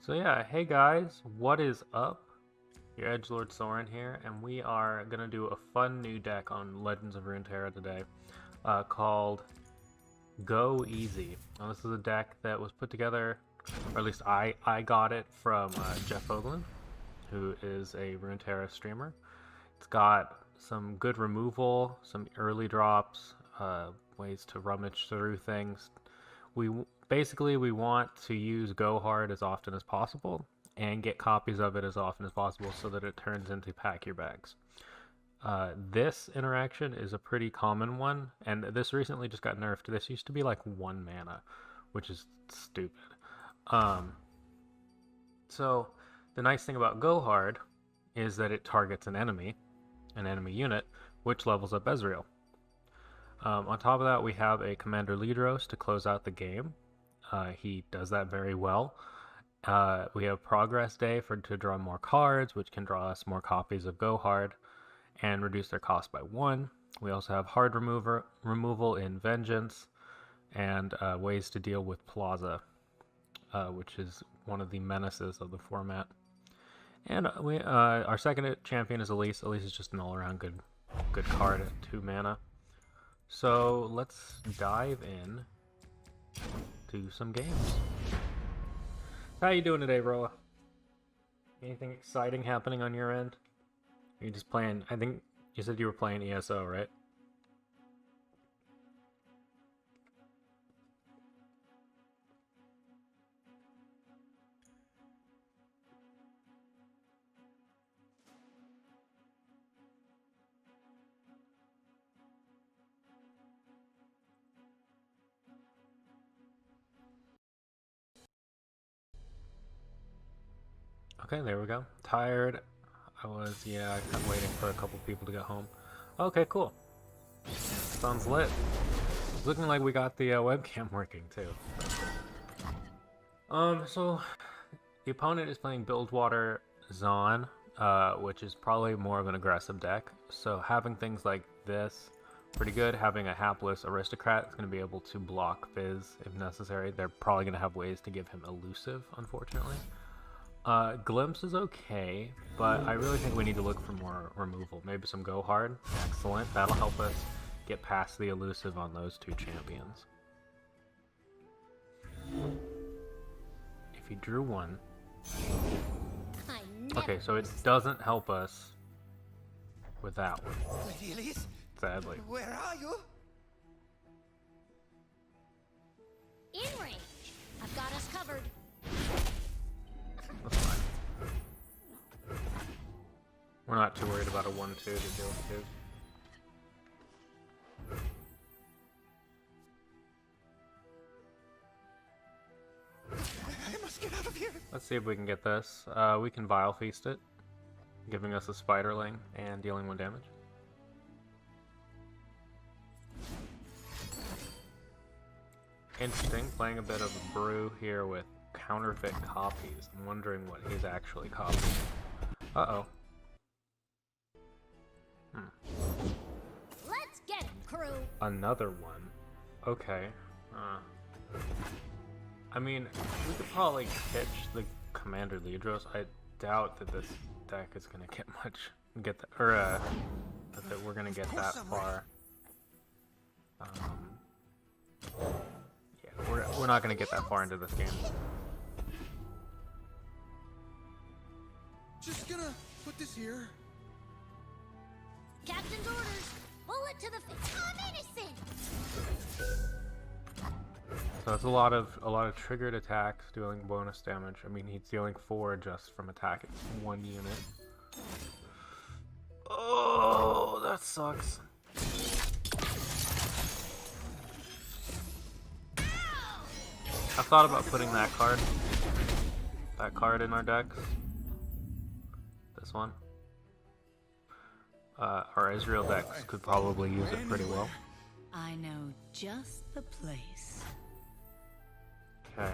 So yeah, hey guys, what is up? Your Edgelord Soren here, and we are gonna do a fun new deck on Legends of Runeterra today, called Go Easy. Now, this is a deck that was put together, or at least I got it from Jeff Hoogland, who is a Runeterra streamer. It's got some good removal, some early drops, ways to rummage through things. We want to use Go Hard as often as possible and get copies of it as often as possible so that it turns into pack your bags. This interaction is a pretty common one, and this recently just got nerfed. This used to be like 1 mana, which is stupid. So the nice thing about Go Hard is that it targets an enemy unit, which levels up Ezreal. On top of that, we have a Commander Lidros to close out the game. He does that very well. We have Progress Day to draw more cards, which can draw us more copies of Go Hard and reduce their cost by 1. We also have hard removal in Vengeance and ways to deal with Plaza, which is one of the menaces of the format. And our second champion is Elise. Elise is just an all-around good card at 2 mana. So let's dive in to some games. How you doing today, Roa? Anything exciting happening on your end? Are you just playing? I think you said you were playing ESO, right? Okay, there we go. Tired. I kept waiting for a couple people to get home. Okay, cool. Sounds lit. It's looking like we got the webcam working too. So the opponent is playing Buildwater Zon, which is probably more of an aggressive deck. So having things like this, pretty good. Having a hapless aristocrat is going to be able to block Fizz if necessary. They're probably going to have ways to give him elusive, unfortunately. Glimpse is okay, but I really think we need to look for more removal. Maybe some Go Hard. Excellent. That'll help us get past the elusive on those 2 champions. If he drew 1... Okay, so it doesn't help us with that one. Elise? Sadly. Where are you? In range. I've got us covered. That's fine. We're not too worried about a 1-2 to deal with. I must get out of here. Let's see if we can get this. We can Vile Feast it, giving us a Spiderling and dealing 1 damage. Interesting, playing a bit of a brew here with counterfeit copies. I'm wondering what he's actually copying. Uh-oh. Let's get him, crew. Another one. Okay. I mean, we could probably pitch the Commander Lidros. I doubt that this deck is gonna get that we're gonna get that far. Yeah, we're not gonna get that far into this game. Just gonna put this here. Captain's orders. Bullet to the face. I'm innocent. So it's a lot of triggered attacks dealing bonus damage. I mean, he's dealing 4 just from attacking 1 unit. Oh, that sucks. I thought about putting that card in our decks. This one. Our Ezreal decks could probably use it pretty well. I know just the place. Okay.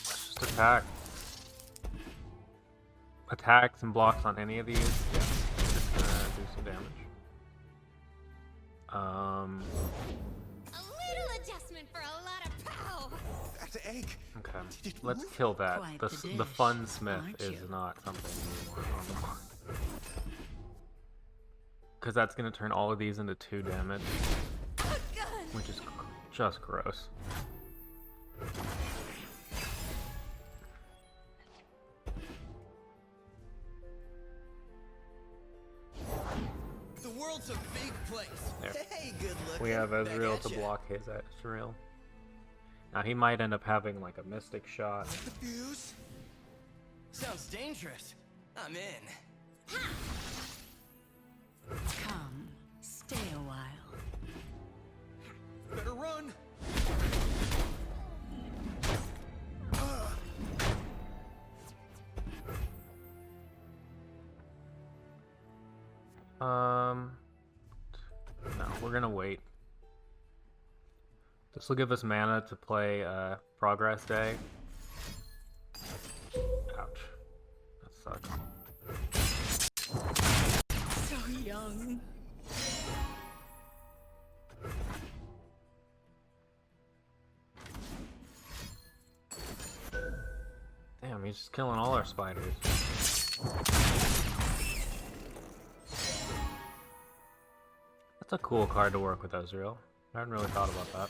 Let's just attack. Attacks and blocks on any of these. Yeah. Just do some damage. A little adjustment for a lot of pow. That egg. Okay. Did it Let's move? kill that. Quite The the fun dish, smith aren't is you? not something we want on the board. Because that's going to turn all of these into 2 damage, Oh, good. which is just gross. The world's a big place. There. Hey, good looking. We have Back Ezreal at to ya. block his Ezreal. Now he might end up having like a mystic shot. The fuse. Sounds dangerous. I'm in. Come, stay a while. Better run. No, we're gonna wait. This will give us mana to play Progress Day. Ouch. That sucks. So young. Damn, he's just killing all our spiders. That's a cool card to work with Ezreal. I hadn't really thought about that.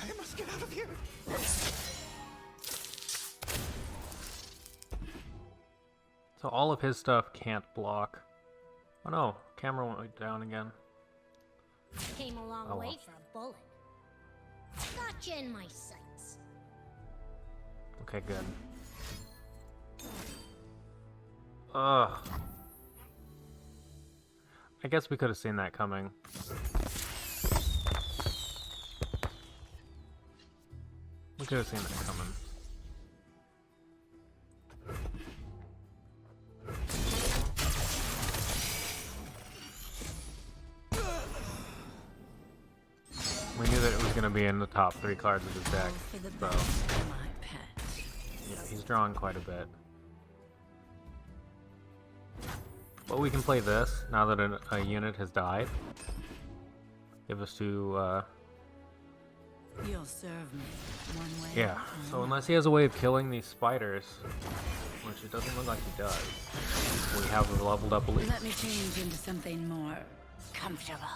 I must get out of here. So all of his stuff can't block. Oh no, camera went down again. Came a long Oh, way well. for a bullet. Got you in my sights. Okay, good. Ugh. I guess we could have seen that coming. We could have seen that coming. We knew that it was going to be in the top 3 cards of his deck, All for the so best, my pet. yeah, he's drawing quite a bit. But we can play this now that a unit has died. Give us to, You'll serve me one way. yeah. or So another. unless he has a way of killing these spiders, which it doesn't look like he does, we have a leveled up Elise. Let me change into something more comfortable.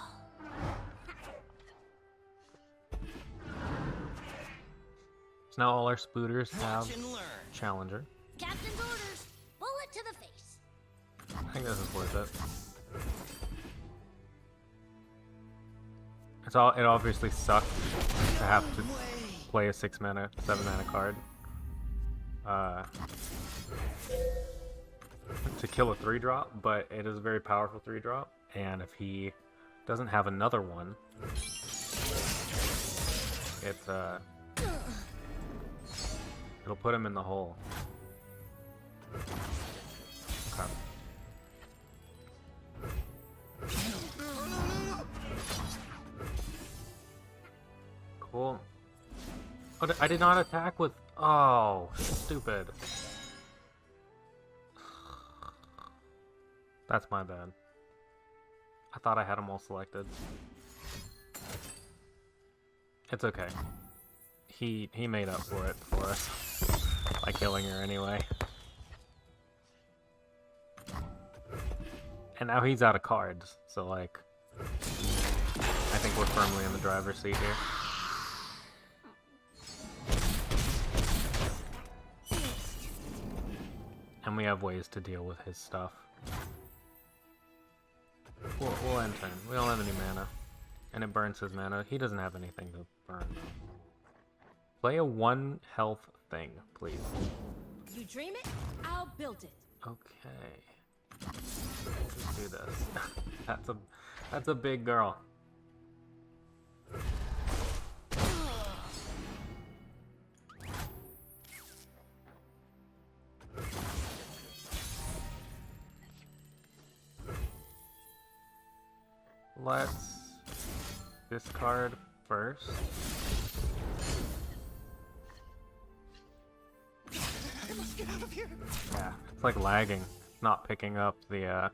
So now all our spooters have Watch and learn. Challenger. Captain's orders. Bullet to the face. I think this is worth it. It obviously sucks to have to play a 6 mana, 7 mana card. To kill a 3-drop, but it is a very powerful 3-drop, and if he doesn't have another one, it'll put him in the hole. Okay. Cool. Oh, I did not attack with... Oh, stupid. That's my bad. I thought I had them all selected. It's okay. He made up for it for us by killing her anyway. And now he's out of cards, so like... I think we're firmly in the driver's seat here. And we have ways to deal with his stuff. We'll end turn. We don't have any mana. And it burns his mana. He doesn't have anything to burn, though. Play a 1 health thing, please. You dream it, I'll build it. Okay. Let's do this. That's a big girl. Let's discard first. I must get out of here. Yeah, it's like lagging, not picking up the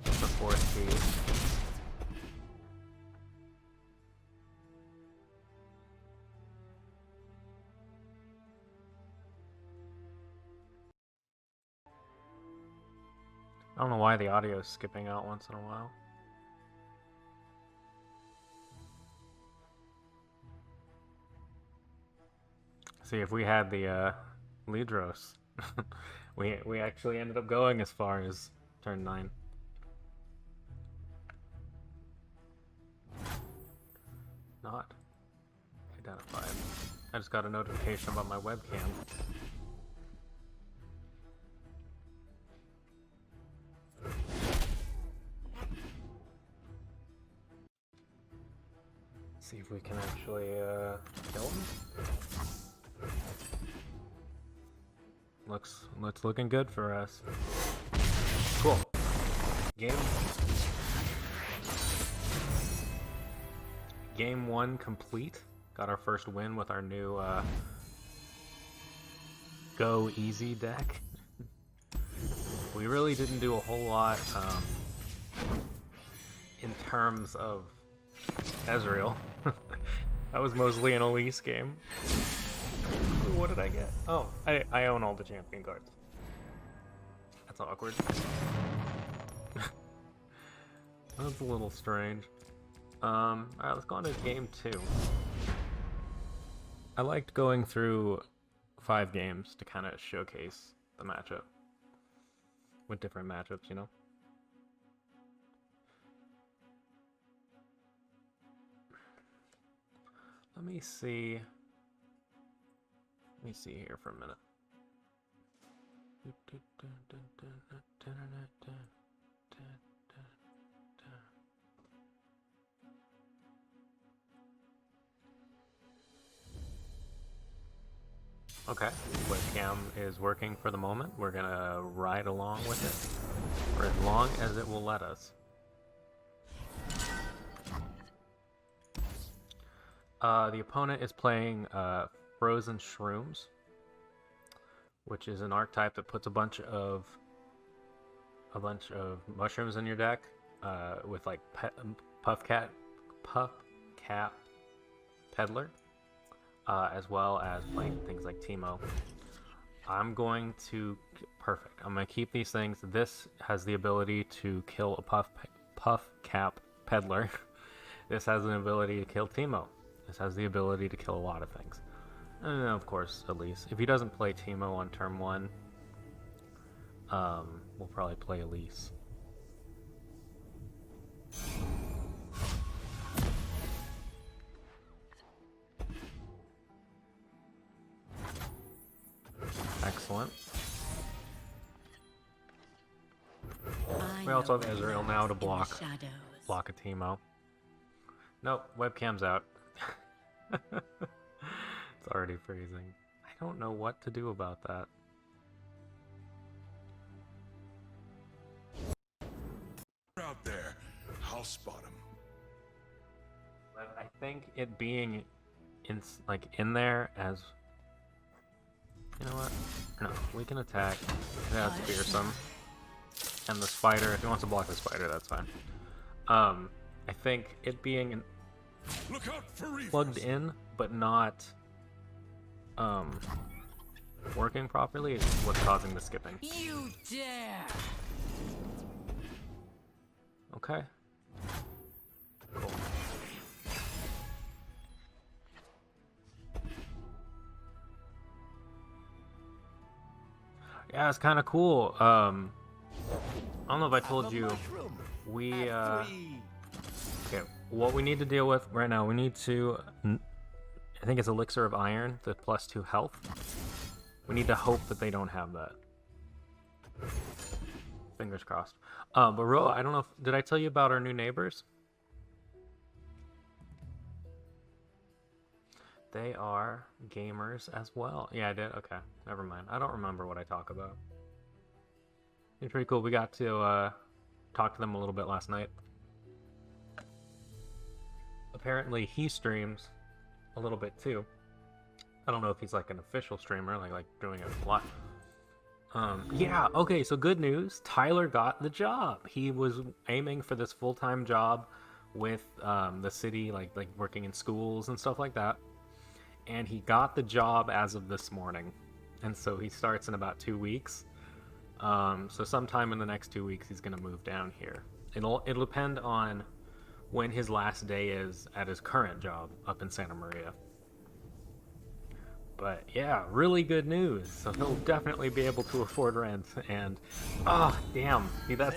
force feed. I don't know why the audio is skipping out once in a while. See, if we had the Lidros, we actually ended up going as far as turn 9. Not identified. I just got a notification about my webcam. See if we can actually kill him. Looks looking good for us. Cool. Game 1 complete. Got our first win with our new Go Easy deck. We really didn't do a whole lot in terms of Ezreal. That was mostly an Elise game. What did I get? Oh, I own all the champion cards. That's awkward. That's a little strange. Alright, let's go on to game 2. I liked going through 5 games to kind of showcase the matchup. With different matchups, you know? Let me see here for a minute. Okay, webcam is working for the moment. We're gonna ride along with it for as long as it will let us. The opponent is playing Frozen Shrooms, which is an archetype that puts a bunch of mushrooms in your deck, with like Puff Cap Peddler, as well as playing things like Teemo. I'm going to keep these things. This has the ability to kill a Puff Cap Peddler. This has an ability to kill Teemo. This has the ability to kill a lot of things. And of course, Elise. If he doesn't play Teemo on turn 1, we'll probably play Elise. Excellent. We also have Ezreal now to block a Teemo. Nope, webcam's out. It's already freezing. I don't know what to do about that. Out there, I'll spot him. But I think it being in there as, you know what? No, we can attack. That's fearsome. And the spider, if he wants to block the spider, that's fine. I think it being Look out for plugged in, but not working properly is what's causing the skipping. You dare! Okay. Cool. Yeah, it's kind of cool. I don't know if I told you, we okay, what we need to deal with right now, we need to, I think it's Elixir of Iron, the +2 health. We need to hope that they don't have that. Fingers crossed. But Ro, I don't know did I tell you about our new neighbors? They are gamers as well. Yeah, I did? Okay, never mind. I don't remember what I talk about. It's pretty cool. We got to talk to them a little bit last night. Apparently he streams a little bit too. I don't know if he's like an official streamer, like doing it a lot. Yeah, okay, so good news. Tyler got the job. He was aiming for this full-time job with the city, like working in schools and stuff like that. And he got the job as of this morning. And so he starts in about 2 weeks. So sometime in the next 2 weeks, he's going to move down here. It'll depend on when his last day is at his current job up in Santa Maria. But yeah, really good news. So he'll definitely be able to afford rent. And damn, see, that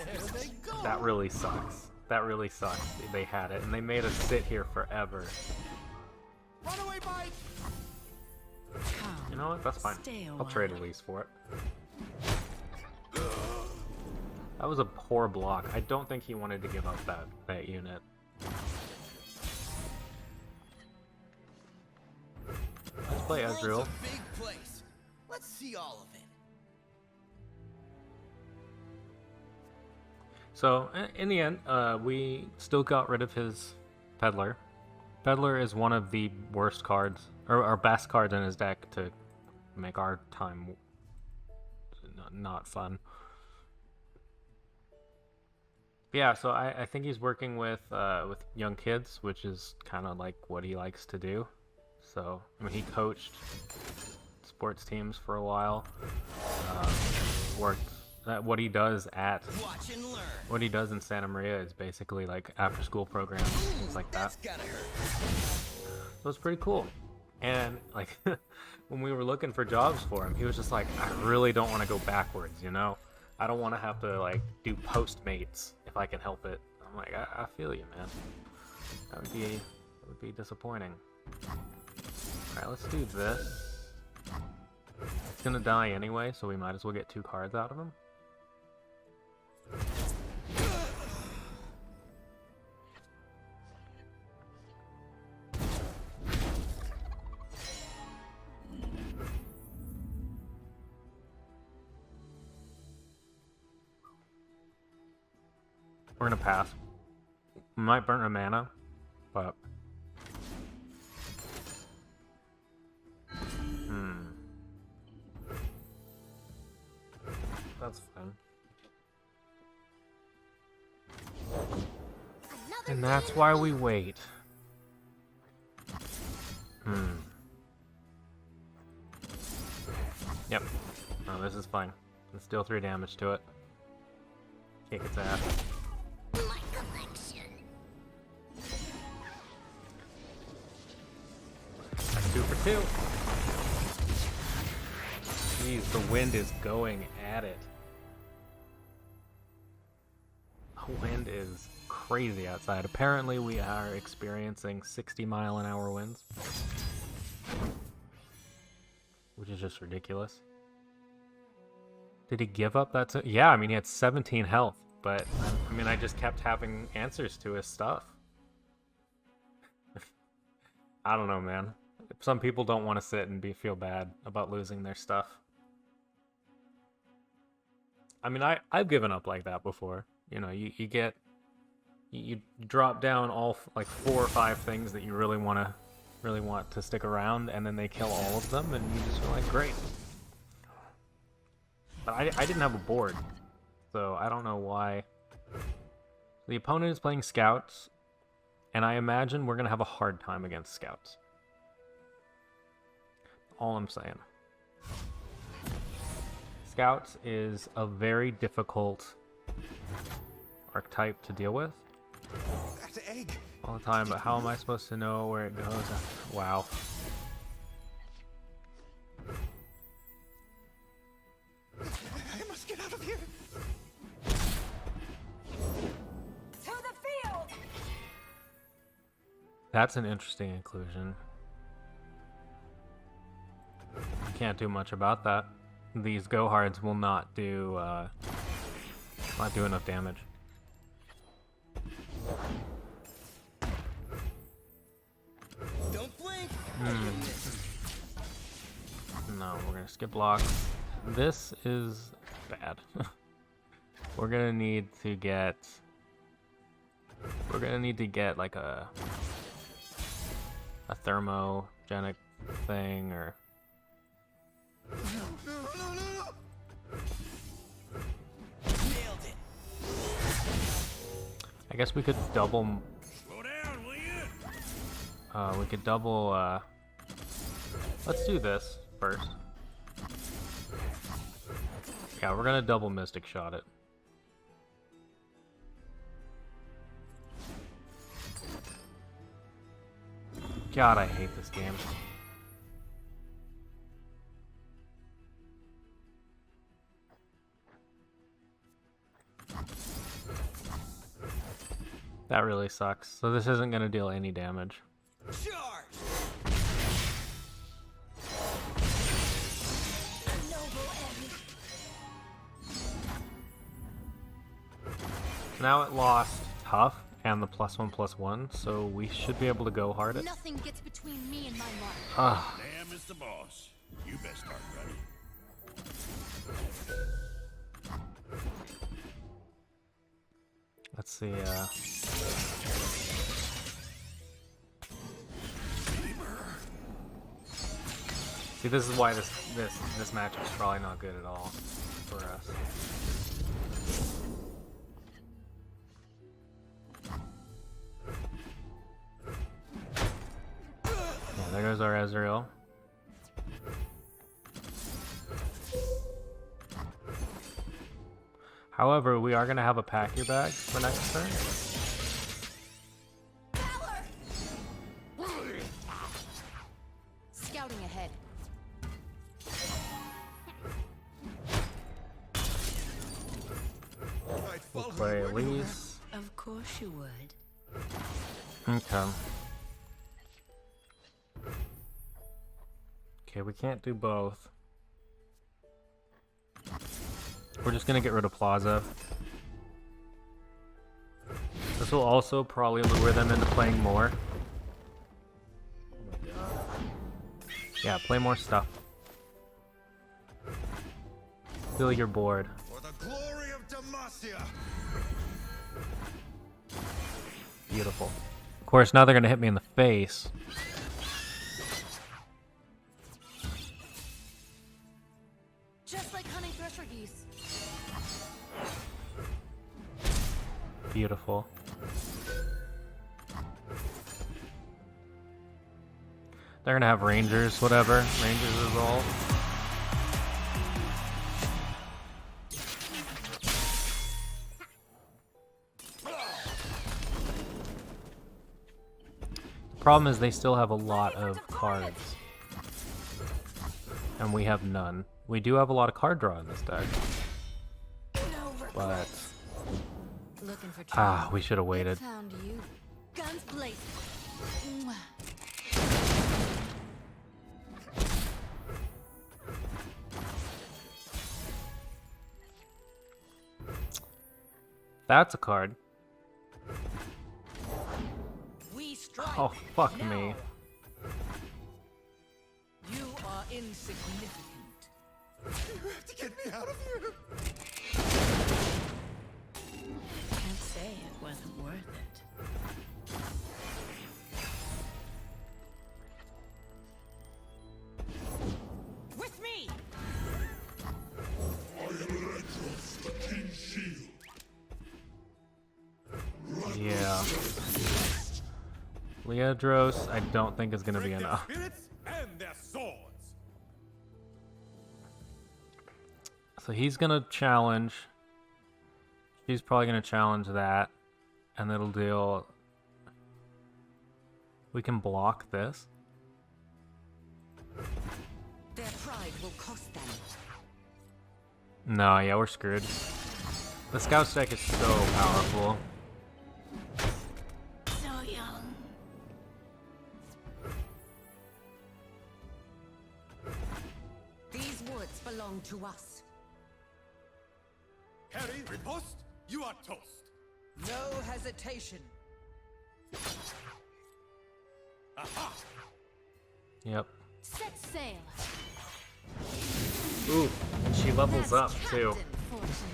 really sucks. That really sucks. They had it, and they made us sit here forever. Runaway bike! You know what? That's fine. I'll trade Elise for it. That was a poor block. I don't think he wanted to give up that unit. Let's play The world's Ezreal. a big place. Let's see all of it. So, in the end, we still got rid of his Peddler. Peddler is one of the worst cards, or our best cards in his deck to make our time not fun. But yeah, so I think he's working with young kids, which is kind of like what he likes to do. So, I mean, he coached sports teams for a while. Worked. What he does Watch and learn. what he does in Santa Maria is basically like after-school programs, things like that. That's gotta hurt. So it's pretty cool. And like when we were looking for jobs for him, he was just like, I really don't want to go backwards, you know? I don't want to have to like do Postmates if I can help it. I'm like, I feel you, man. That would be disappointing. Alright, let's do this. It's gonna die anyway, so we might as well get 2 cards out of him. We're gonna pass. We might burn a mana, but that's fine. And that's why we wait. Yep. No, this is fine. Let's deal 3 damage to it. Kick its ass. My collection. That's 2 for 2. Jeez, the wind is going at it. The wind is crazy outside. Apparently we are experiencing 60-mile-an-hour winds. Which is just ridiculous. Did he give up that? Yeah, I mean, he had 17 health. But, I mean, I just kept having answers to his stuff. I don't know, man. Some people don't want to sit and feel bad about losing their stuff. I mean, I've given up like that before. You know, you drop down all like 4 or 5 things that you really want to stick around, and then they kill all of them, and you just feel like, great. But I didn't have a board, so I don't know why. The opponent is playing scouts, and I imagine we're gonna have a hard time against scouts. All I'm saying. Scouts is a very difficult archetype to deal with That's an egg. all the time, but how am I supposed to know where it goes? Wow. I must get out of here. To the field. That's an interesting inclusion. Can't do much about that. These go-hards will not do enough damage. Don't blink. No, we're gonna skip blocks. This is bad. We're gonna need to get like a thermogenic thing, or No. I guess we could double. Slow down, will you? We could double. Let's do this first. Yeah, we're gonna double Mystic Shot it. God, I hate this game. That really sucks. So this isn't gonna deal any damage. Charge! Now it lost Tough and the +1/+1, so we should be able to go hard it. Nothing gets between me and my mark. Ah, Damn, it's the boss. You best start ready. let's see. See, this is why this matchup is probably not good at all for us. Yeah, there goes our Ezreal. However, we are going to have a pack your bag for next turn. Scouting ahead. We'll play Elise. Of course you would. Okay. Okay, we can't do both. We're just gonna get rid of Plaza. This will also probably lure them into playing more. Yeah, play more stuff. Feel you're bored. For the glory of Demacia! Beautiful. Of course, now they're gonna hit me in the face. Just like hunting thresher geese. Beautiful. They're gonna have Rangers, whatever. Rangers is all. The problem is they still have a lot of cards. And we have none. We do have a lot of card draw in this deck. But Looking for trouble. we should have waited. Found you. Guns blazing. Mwah. That's a card. We strike. Oh, fuck now. me. You are insignificant. You have to get me out of here! Can't say it wasn't worth it. With me. I am Retros, the King's Shield. Yeah. Leodros, I don't think is gonna be enough. Spirits and their swords. So he's gonna challenge. She's probably gonna challenge that, and it'll deal. We can block this. Their pride will cost them. No, yeah, we're screwed. The scout deck is so powerful. So young. These woods belong to us. Harry, riposte, you are toast. No hesitation. Aha! Yep. Set sail. Ooh, she levels up too. Captain Fortune.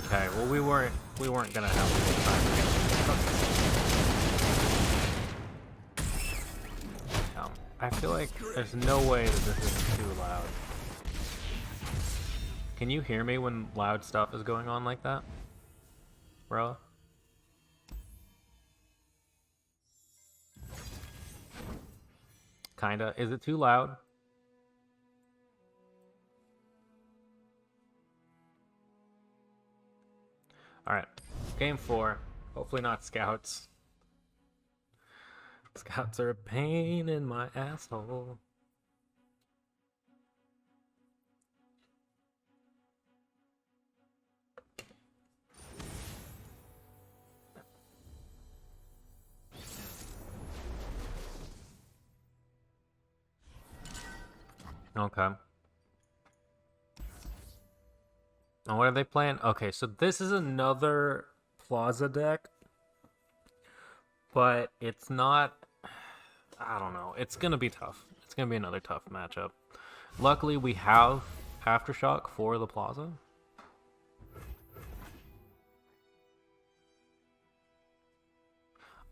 Okay, well we weren't gonna have a good time. I feel like there's no way that this isn't too loud. Can you hear me when loud stuff is going on like that, bro? Kinda. Is it too loud? Alright. Game 4. Hopefully not scouts. Scouts are a pain in my asshole. Okay. And what are they playing? Okay, so this is another Plaza deck. But it's not... I don't know. It's going to be tough. It's going to be another tough matchup. Luckily, we have Aftershock for the Plaza.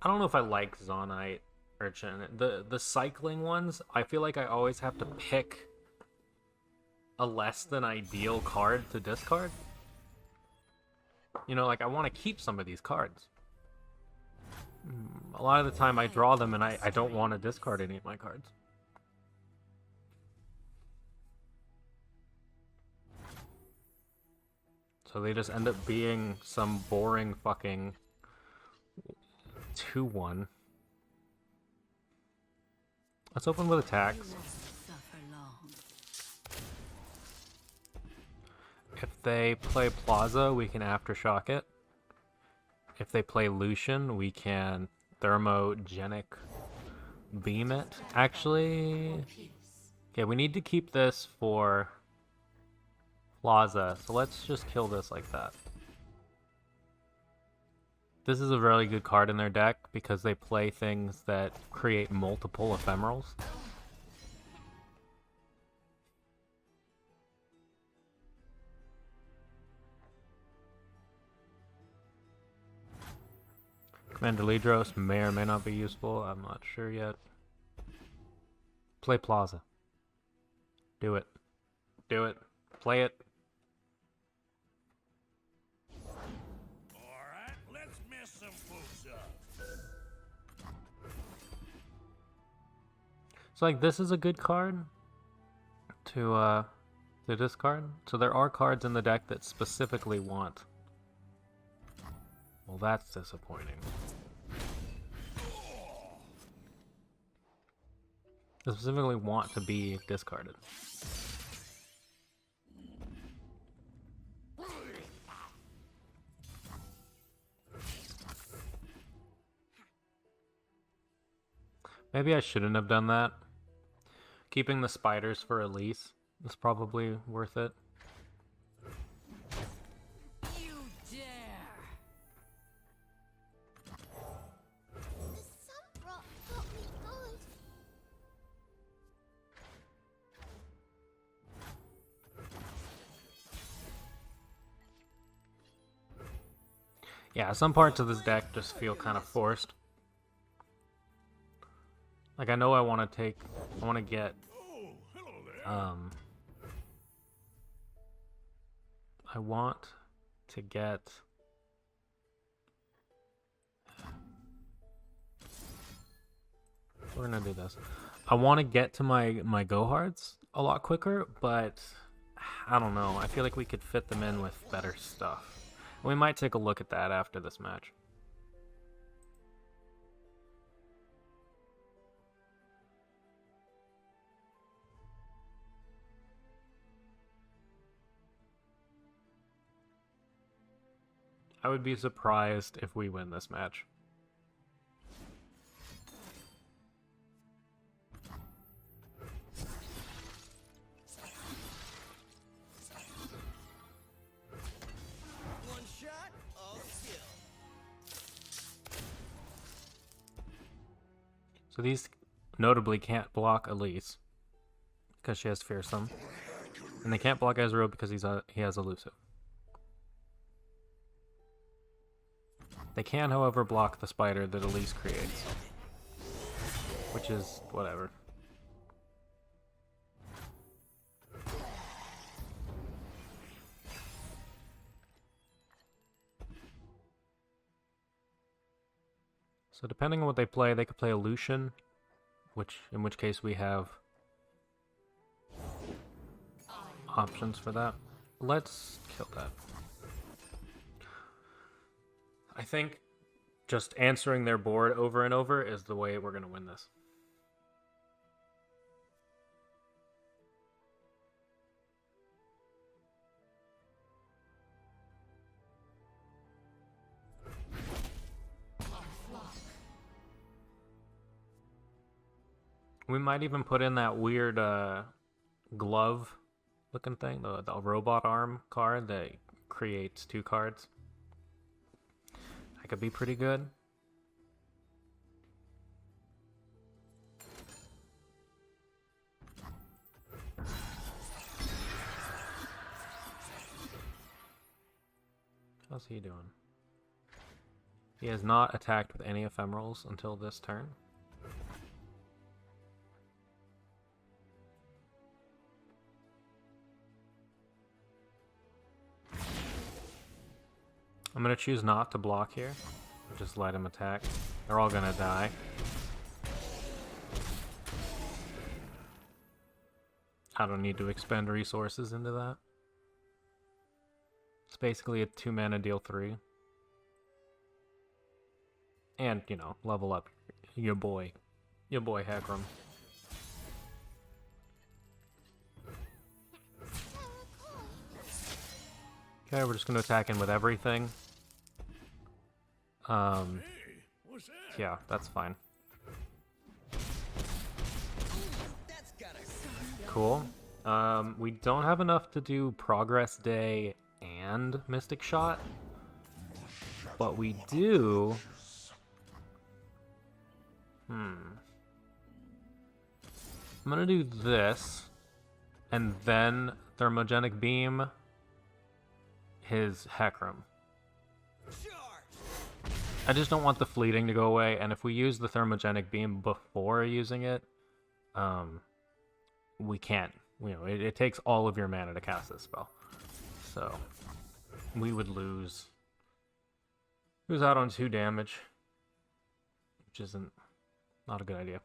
I don't know if I like Zonite Urchin. The cycling ones, I feel like I always have to pick a less than ideal card to discard. You know, like I want to keep some of these cards. A lot of the time I draw them and I don't want to discard any of my cards. So they just end up being some boring fucking 2-1. Let's open with attacks. If they play Plaza, we can Aftershock it. If they play Lucian, we can Thermogenic Beam it. Actually, okay, we need to keep this for Plaza, so let's just kill this like that. This is a really good card in their deck because they play things that create multiple ephemerals. Commander Lidros may or may not be useful. I'm not sure yet. Play Plaza. Do it. Do it. Play it. Alright, let's mess some folks up. So like this is a good card to discard. So there are cards in the deck that specifically want. Well, that's disappointing. They specifically want to be discarded. Maybe I shouldn't have done that. Keeping the spiders for Elise is probably worth it. You dare! The sun rock got me good. Yeah, some parts of this deck just feel kind of forced. Like I know I want to get Oh, hello there. I want to get we're gonna do this. I want to get to my go hards a lot quicker, but I don't know. I feel like we could fit them in with better stuff. We might take a look at that after this match. I would be surprised if we win this match. One shot, all skill. So these notably can't block Elise because she has Fearsome, and they can't block Ezreal because he has Elusive. They can, however, block the spider that Elise creates, which is whatever. So depending on what they play, they could play a Lucian, in which case we have options for that. Let's kill that. I think just answering their board over and over is the way we're going to win this. We might even put in that weird glove looking thing, the robot arm card that creates 2 cards. That could be pretty good. How's he doing? He has not attacked with any ephemerals until this turn. I'm gonna choose not to block here. Just let him attack. They're all gonna die. I don't need to expend resources into that. It's basically a 2-mana deal 3. And, you know, level up your boy. Your boy Heckram. Okay, we're just gonna attack in with everything. Yeah, that's fine. Cool. We don't have enough to do Progress Day and Mystic Shot, but we do. I'm gonna do this, and then Thermogenic Beam his Heckram. I just don't want the fleeting to go away, and if we use the Thermogenic Beam before using it, we can't. You know, it takes all of your mana to cast this spell. So, we would lose out on 2 damage, which isn't not a good idea.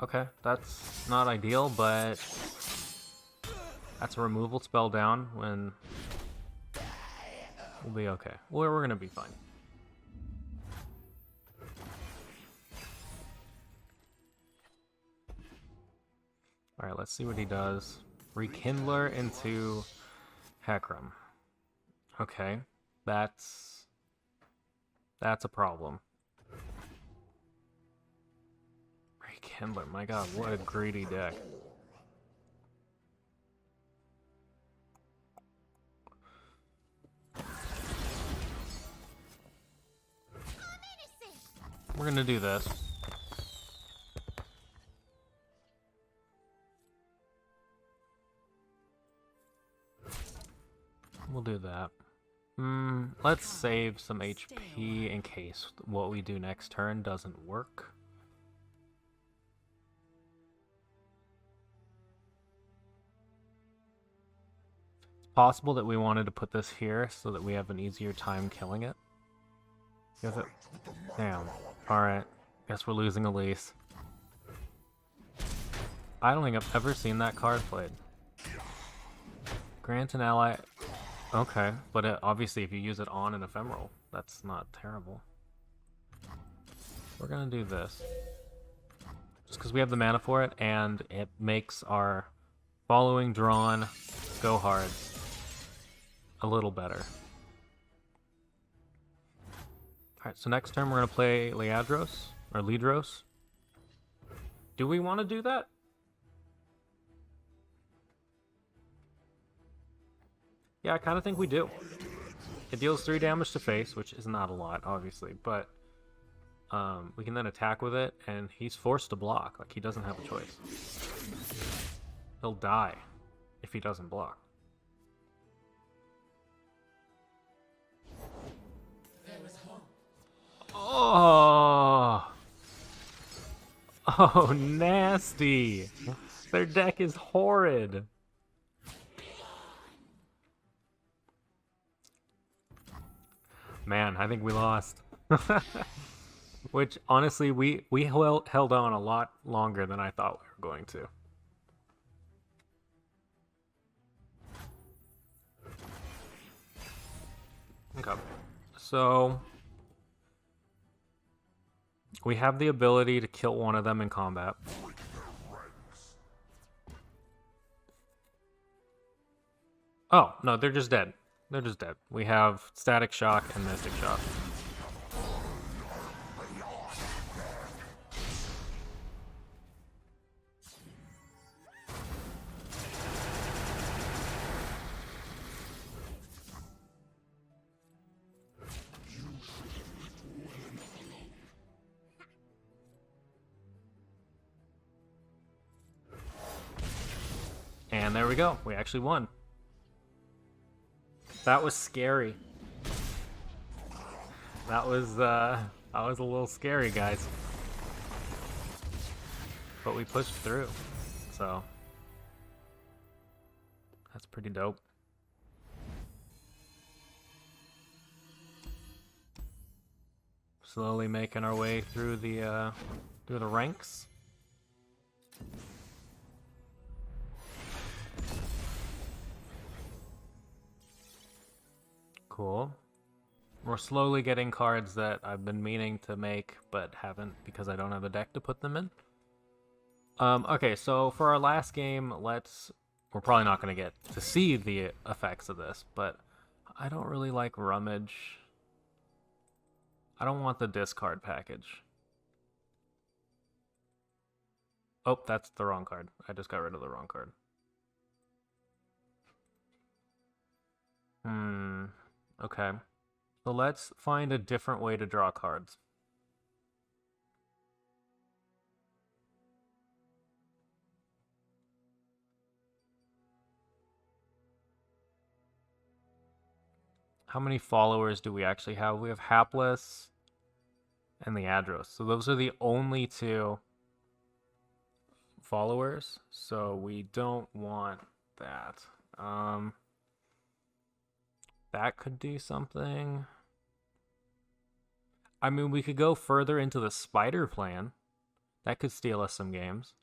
Okay, that's not ideal, but that's a removal spell down when we'll be okay. We're gonna be fine. Alright, let's see what he does. Rekindler into Heckram. Okay, that's a problem. Rekindler, my god, what a greedy deck. We're gonna do this. We'll do that. Let's save some HP in case what we do next turn doesn't work. It's possible that we wanted to put this here so that we have an easier time killing it. Damn. Alright. Guess we're losing Elise. I don't think I've ever seen that card played. Grant an ally... Okay, but obviously if you use it on an ephemeral, that's not terrible. We're gonna do this. Just because we have the mana for it, and it makes our following drawn go hard a little better. Alright, so next turn we're gonna play Leadros, or Lidros. Do we want to do that? Yeah, I kind of think we do. It deals 3 damage to face, which is not a lot, obviously, but we can then attack with it, and he's forced to block. Like, he doesn't have a choice. He'll die if he doesn't block. Oh! Oh, nasty! Their deck is horrid! Man, I think we lost. Which, honestly, we held on a lot longer than I thought we were going to. Okay. So, we have the ability to kill one of them in combat. Oh, no, they're just dead. They're just dead. We have Static Shock and Mystic Shock. And there we go. We actually won. That was scary. That was a little scary, guys. But we pushed through. So that's pretty dope. Slowly making our way through the ranks. Cool. We're slowly getting cards that I've been meaning to make, but haven't because I don't have a deck to put them in. Okay, so for our last game, we're probably not going to get to see the effects of this, but I don't really like Rummage. I don't want the discard package. Oh, that's the wrong card. I just got rid of the wrong card. Okay. So let's find a different way to draw cards. How many followers do we actually have? We have Hapless and the Adros. So those are the only two followers. So we don't want that. That could do something. I mean, we could go further into the spider plan. That could steal us some games.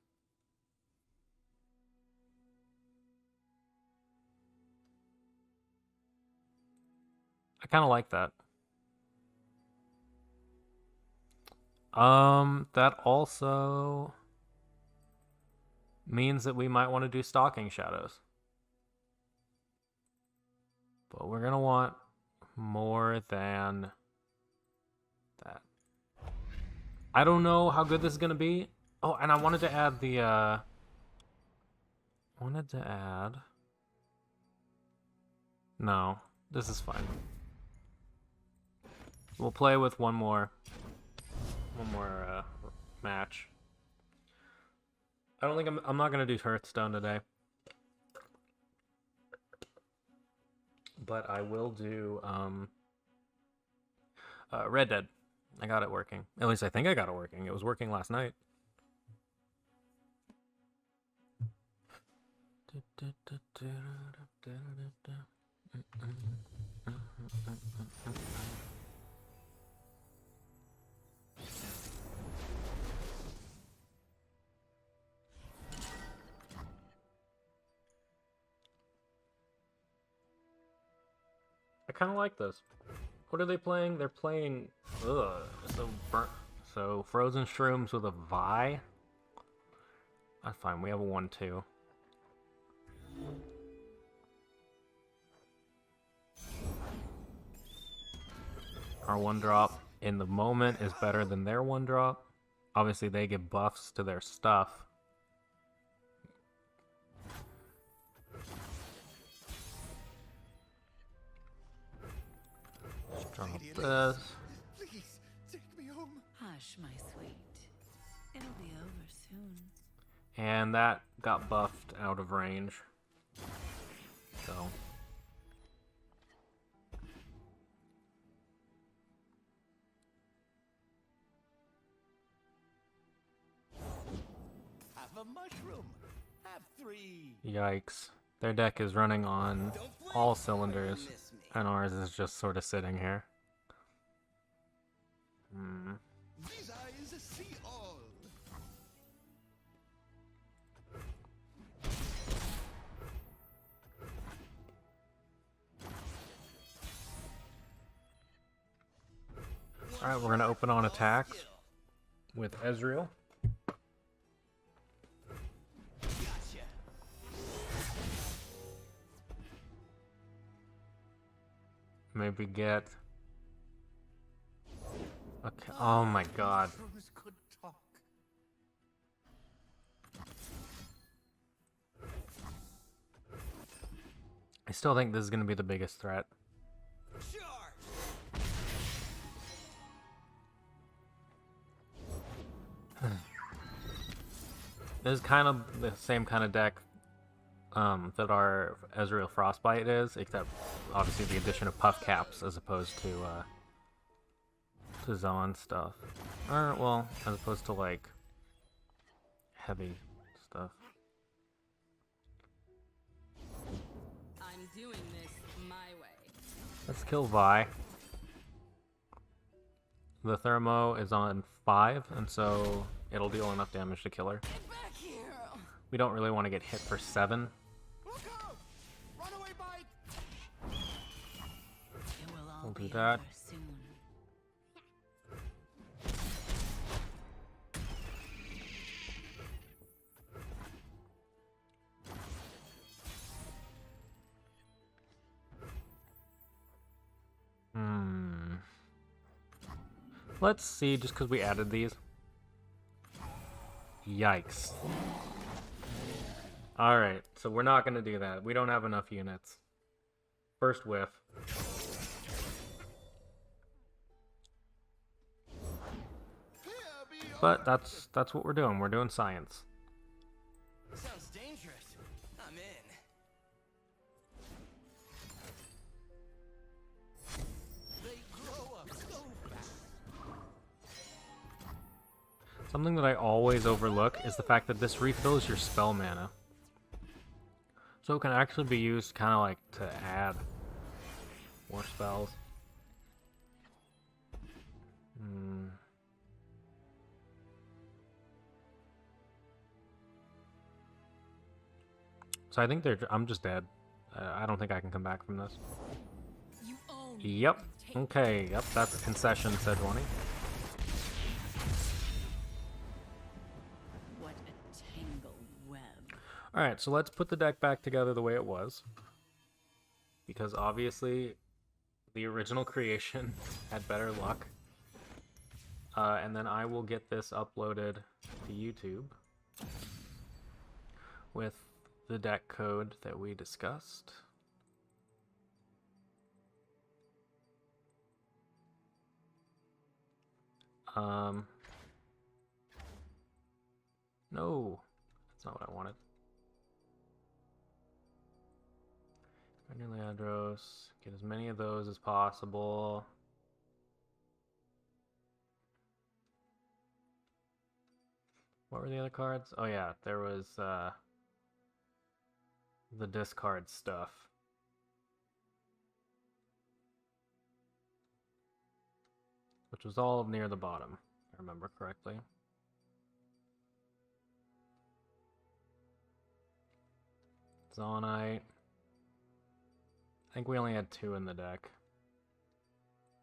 I kind of like that. That also means that we might want to do Stalking Shadows. But we're going to want more than that. I don't know how good this is going to be. Oh, and I wanted to add the, No, this is fine. We'll play with one more match. I don't think I'm not going to do Hearthstone today. But I will do Red Dead. I got it working. At least I think I got it working. It was working last night. I kind of like this. What are they playing? They're playing, so Frozen Shrooms with a Vi. That's fine. We have a 1/2. Our 1-drop in the moment is better than their 1-drop. Obviously, they get buffs to their stuff. Drop this. Please, take me home. Hush, my sweet. It'll be over soon. And that got buffed out of range. So. Have a mushroom. Have 3. Yikes. Their deck is running on all cylinders, and ours is just sort of sitting here. These eyes see all. Alright, we're gonna open on attacks with Ezreal. Gotcha. Maybe get... Okay. Oh my god. Heroes could talk. I still think this is gonna be the biggest threat. Charge. This is kind of the same kind of deck that our Ezreal Frostbite is, except obviously the addition of puff caps as opposed to Zon stuff. Or, well, as opposed to like heavy stuff. I'm doing this my way. Let's kill Vi. The Thermo is on 5, and so it'll deal enough damage to kill her. Get back here! We don't really want to get hit for 7. Look out! Runaway bike! It will all We'll do be that. over soon. Let's see, just because we added these. Yikes. Alright, so we're not going to do that. We don't have enough units. First whiff. But that's what we're doing. We're doing science. Sounds dangerous. I'm in. They grow up so fast. Something that I always overlook is the fact that this refills your spell mana. So it can actually be used kind of like to add more spells. So I think I'm just dead. I don't think I can come back from this. You own Yep. Okay, yep, that's a concession, said Ronnie. What a tangled web. Alright, so let's put the deck back together the way it was. Because obviously, the original creation had better luck. And then I will get this uploaded to YouTube with the deck code that we discussed. No, that's not what I wanted. Leandros, get as many of those as possible. What were the other cards? Oh yeah, there was the discard stuff. Which was all near the bottom, if I remember correctly. Zonite. I think we only had 2 in the deck.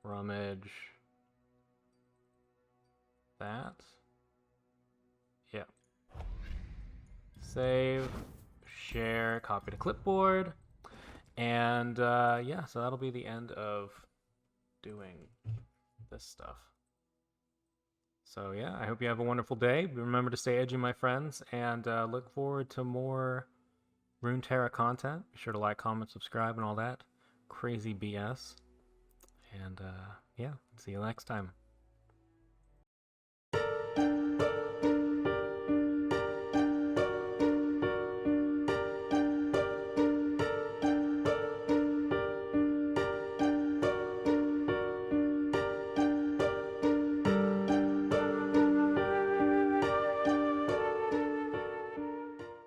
Rummage. That. Yeah. Save. Share. Copy to clipboard. And yeah, so that'll be the end of doing this stuff. So yeah, I hope you have a wonderful day. Remember to stay edgy, my friends, and look forward to more Runeterra content. Be sure to like, comment, subscribe, and all that crazy BS. And yeah, see you next time.